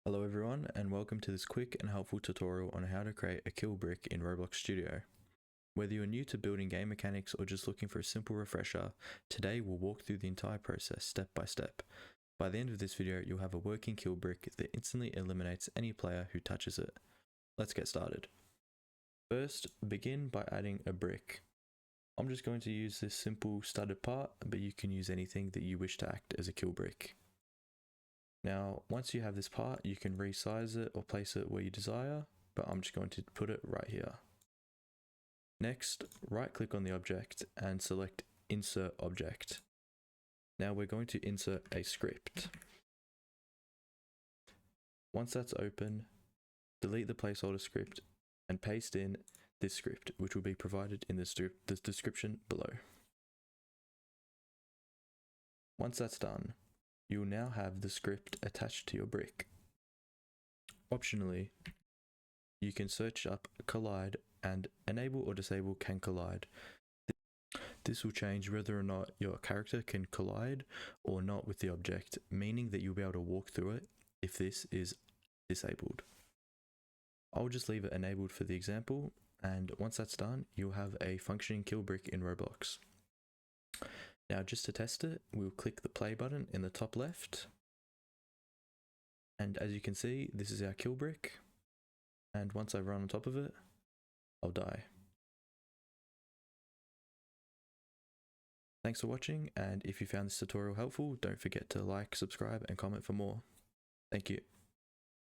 Hello everyone, and welcome to this quick and helpful tutorial on how to create a kill brick in Roblox Studio. Whether you're new to building game mechanics or just looking for a simple refresher, today we'll walk through the entire process step by step. By the end of this video, you'll have a working kill brick that instantly eliminates any player who touches it. Let's get started. First, begin by adding a brick. I'm just going to use this simple studded part, but you can use anything that you wish to act as a kill brick. Now, once you have this part, you can resize it or place it where you desire, but I'm just going to put it right here. Next, right click on the object and select Insert Object. Now we're going to insert a script. Once that's open, delete the placeholder script and paste in this script, which will be provided in the description below. Once that's done, you will now have the script attached to your brick. Optionally, you can search up collide and enable or disable can collide. This will change whether or not your character can collide or not with the object, meaning that you'll be able to walk through it if this is disabled. I'll just leave it enabled for the example, and once that's done, you'll have a functioning kill brick in Roblox. Now, just to test it, we'll click the play button in the top left. And as you can see, this is our kill brick. And once I run on top of it, I'll die. Thanks for watching, and if you found this tutorial helpful, don't forget to like, subscribe, and comment for more. Thank you.